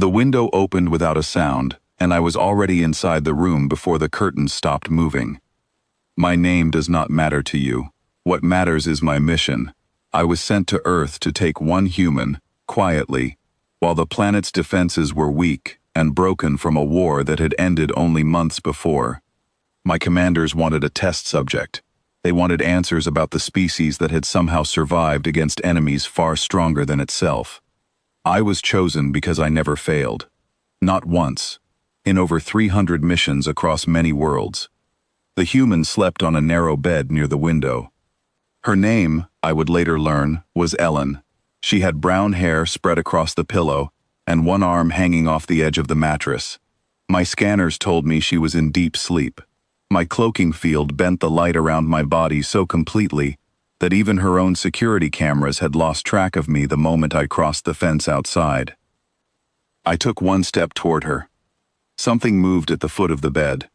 The window opened without a sound, and I was already inside the room before the curtains stopped moving. My name does not matter to you. What matters is my mission. I was sent to Earth to take one human, quietly, while the planet's defenses were weak and broken from a war that had ended only months before. My commanders wanted a test subject. They wanted answers about the species that had somehow survived against enemies far stronger than itself. I was chosen because I never failed. Not once. In over 300 missions across many worlds. The human slept on a narrow bed near the window. Her name, I would later learn, was Ellen. She had brown hair spread across the pillow and one arm hanging off the edge of the mattress. My scanners told me she was in deep sleep. My cloaking field bent the light around my body so completely that even her own security cameras had lost track of me the moment I crossed the fence outside. I took one step toward her. Something moved at the foot of the bed.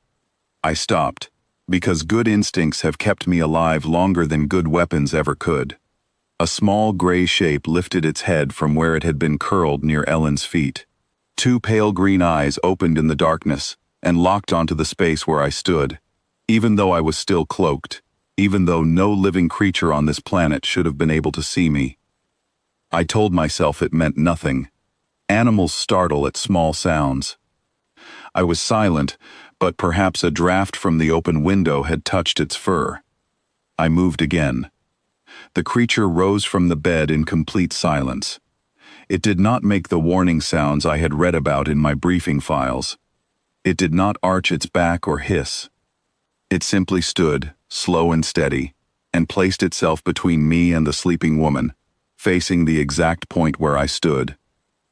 I stopped, because good instincts have kept me alive longer than good weapons ever could. A small gray shape lifted its head from where it had been curled near Ellen's feet. Two pale green eyes opened in the darkness and locked onto the space where I stood, even though I was still cloaked, even though no living creature on this planet should have been able to see me. I told myself it meant nothing. Animals startle at small sounds. I was silent, but perhaps a draft from the open window had touched its fur. I moved again. The creature rose from the bed in complete silence. It did not make the warning sounds I had read about in my briefing files. It did not arch its back or hiss. It simply stood, slow and steady, and placed itself between me and the sleeping woman, facing the exact point where I stood.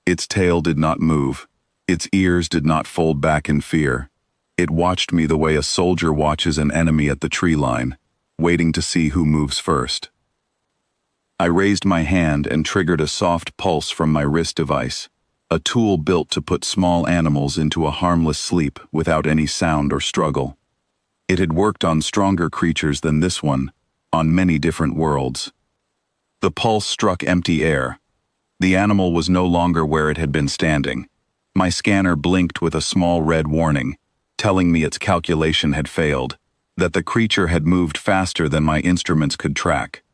Its tail did not move. Its ears did not fold back in fear. It watched me the way a soldier watches an enemy at the tree line, waiting to see who moves first. I raised my hand and triggered a soft pulse from my wrist device, a tool built to put small animals into a harmless sleep without any sound or struggle. It had worked on stronger creatures than this one, on many different worlds. The pulse struck empty air. The animal was no longer where it had been standing. My scanner blinked with a small red warning, telling me its calculation had failed, that the creature had moved faster than my instruments could track.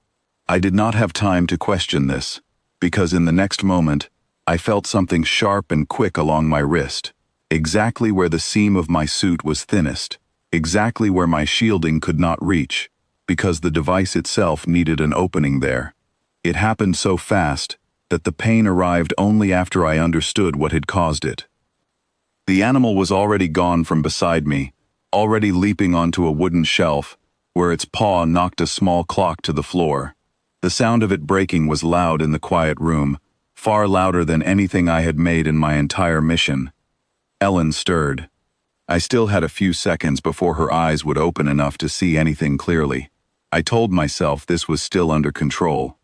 I did not have time to question this, because in the next moment, I felt something sharp and quick along my wrist, exactly where the seam of my suit was thinnest, exactly where my shielding could not reach, because the device itself needed an opening there. It happened so fast that the pain arrived only after I understood what had caused it. The animal was already gone from beside me, already leaping onto a wooden shelf, where its paw knocked a small clock to the floor. The sound of it breaking was loud in the quiet room, far louder than anything I had made in my entire mission. Ellen stirred. I still had a few seconds before her eyes would open enough to see anything clearly. I told myself this was still under control.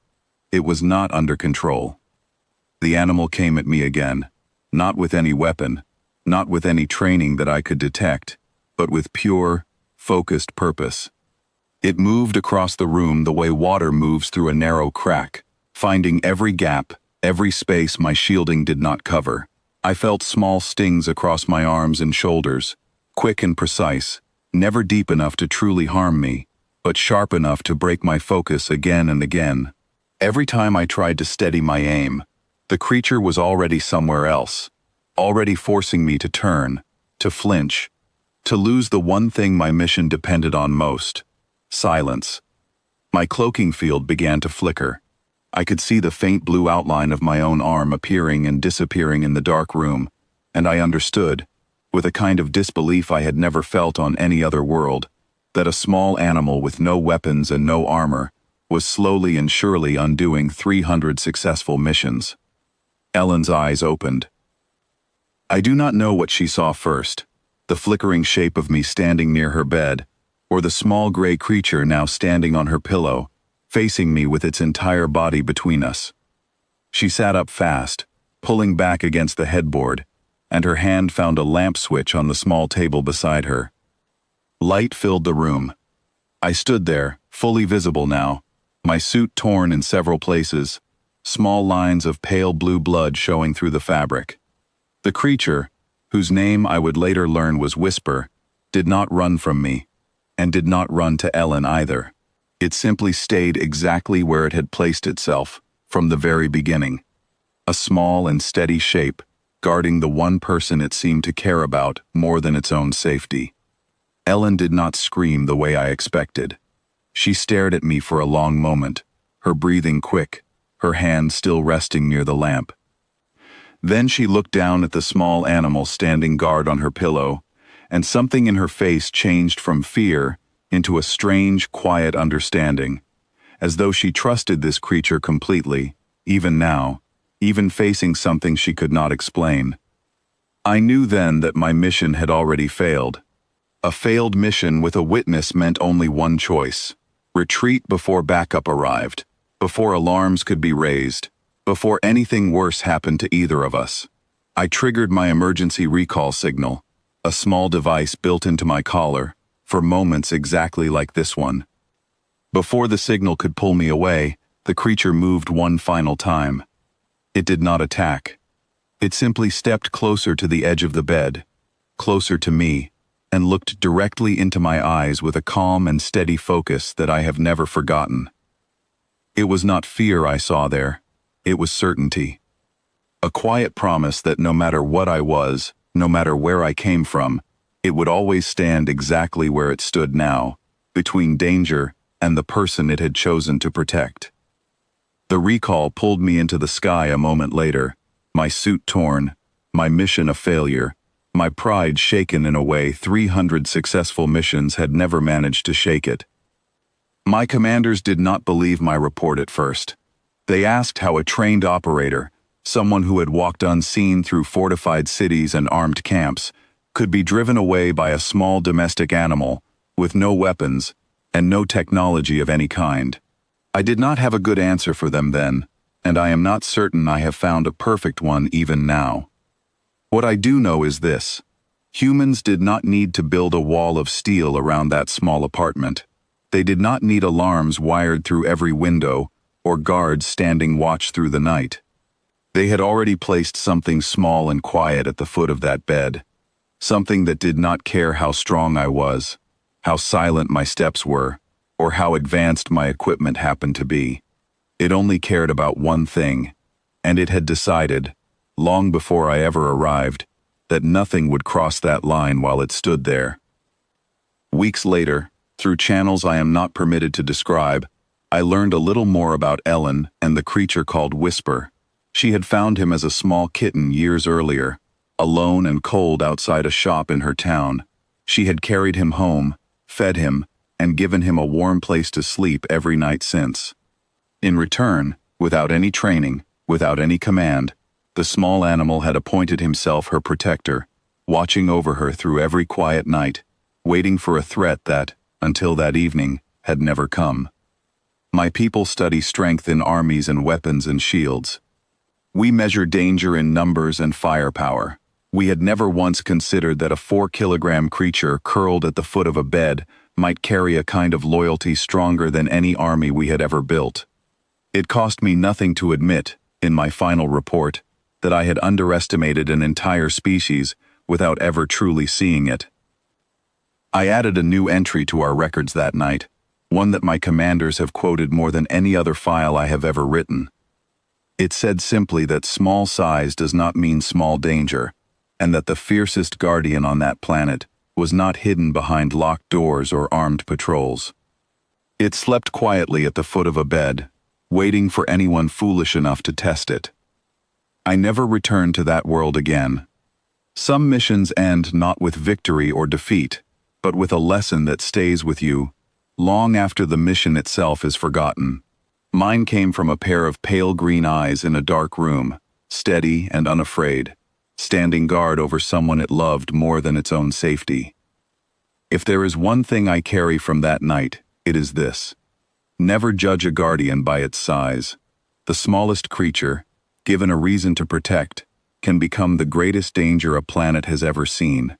It was not under control. The animal came at me again, not with any weapon, not with any training that I could detect, but with pure, focused purpose. It moved across the room the way water moves through a narrow crack, finding every gap, every space my shielding did not cover. I felt small stings across my arms and shoulders, quick and precise, never deep enough to truly harm me, but sharp enough to break my focus again and again. Every time I tried to steady my aim, the creature was already somewhere else, already forcing me to turn, to flinch, to lose the one thing my mission depended on most. Silence. My cloaking field began to flicker. I could see the faint blue outline of my own arm appearing and disappearing in the dark room, and I understood, with a kind of disbelief I had never felt on any other world, that a small animal with no weapons and no armor was slowly and surely undoing 300 successful missions. Ellen's eyes opened. I do not know what she saw first, the flickering shape of me standing near her bed, or the small gray creature now standing on her pillow, facing me with its entire body between us. She sat up fast, pulling back against the headboard, and her hand found a lamp switch on the small table beside her. Light filled the room. I stood there, fully visible now, my suit torn in several places, small lines of pale blue blood showing through the fabric. The creature, whose name I would later learn was Whisper, did not run from me, and did not run to Ellen either. It simply stayed exactly where it had placed itself, from the very beginning. A small and steady shape, guarding the one person it seemed to care about more than its own safety. Ellen did not scream the way I expected. She stared at me for a long moment, her breathing quick, her hand still resting near the lamp. Then she looked down at the small animal standing guard on her pillow, and something in her face changed from fear into a strange, quiet understanding, as though she trusted this creature completely, even now, even facing something she could not explain. I knew then that my mission had already failed. A failed mission with a witness meant only one choice: retreat before backup arrived, before alarms could be raised, before anything worse happened to either of us. I triggered my emergency recall signal, a small device built into my collar, for moments exactly like this one. Before the signal could pull me away, the creature moved one final time. It did not attack. It simply stepped closer to the edge of the bed, closer to me, and looked directly into my eyes with a calm and steady focus that I have never forgotten. It was not fear I saw there. It was certainty. A quiet promise that no matter what I was, no matter where I came from, it would always stand exactly where it stood now, between danger and the person it had chosen to protect. The recall pulled me into the sky a moment later, my suit torn, my mission a failure, my pride shaken in a way 300 successful missions had never managed to shake it. My commanders did not believe my report at first. They asked how a trained operator, someone who had walked unseen through fortified cities and armed camps, could be driven away by a small domestic animal, with no weapons, and no technology of any kind. I did not have a good answer for them then, and I am not certain I have found a perfect one even now. What I do know is this: humans did not need to build a wall of steel around that small apartment. They did not need alarms wired through every window, or guards standing watch through the night. They had already placed something small and quiet at the foot of that bed, something that did not care how strong I was, how silent my steps were, or how advanced my equipment happened to be. It only cared about one thing, and it had decided, long before I ever arrived, that nothing would cross that line while it stood there. Weeks later, through channels I am not permitted to describe, I learned a little more about Ellen and the creature called Whisper. She had found him as a small kitten years earlier, alone and cold outside a shop in her town. She had carried him home, fed him, and given him a warm place to sleep every night since. In return, without any training, without any command, the small animal had appointed himself her protector, watching over her through every quiet night, waiting for a threat that, until that evening, had never come. My people study strength in armies and weapons and shields. We measure danger in numbers and firepower. We had never once considered that a 4-kilogram creature curled at the foot of a bed might carry a kind of loyalty stronger than any army we had ever built. It cost me nothing to admit, in my final report, that I had underestimated an entire species without ever truly seeing it. I added a new entry to our records that night, one that my commanders have quoted more than any other file I have ever written. It said simply that small size does not mean small danger, and that the fiercest guardian on that planet was not hidden behind locked doors or armed patrols. It slept quietly at the foot of a bed, waiting for anyone foolish enough to test it. I never returned to that world again. Some missions end not with victory or defeat, but with a lesson that stays with you long after the mission itself is forgotten. Mine came from a pair of pale green eyes in a dark room, steady and unafraid, standing guard over someone it loved more than its own safety. If there is one thing I carry from that night, it is this: never judge a guardian by its size. The smallest creature, given a reason to protect, can become the greatest danger a planet has ever seen.